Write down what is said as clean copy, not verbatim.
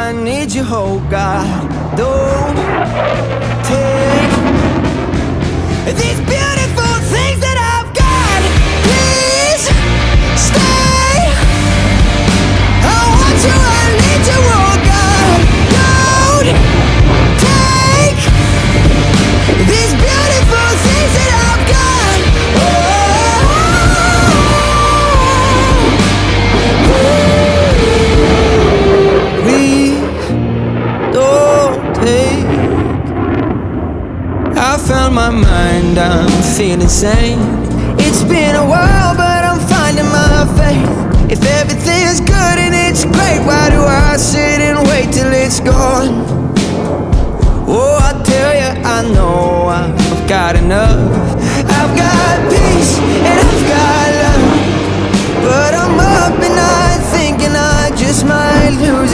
I need you, oh God. Don't take these beautiful things that I've got. Please stay. I want you, I need you, oh God. Don't take these beautiful things that I've got. Please don't take. I found my mind, I'm feeling sane. It's been a while, but I'm finding my faith. If everything's good and it's great, why do I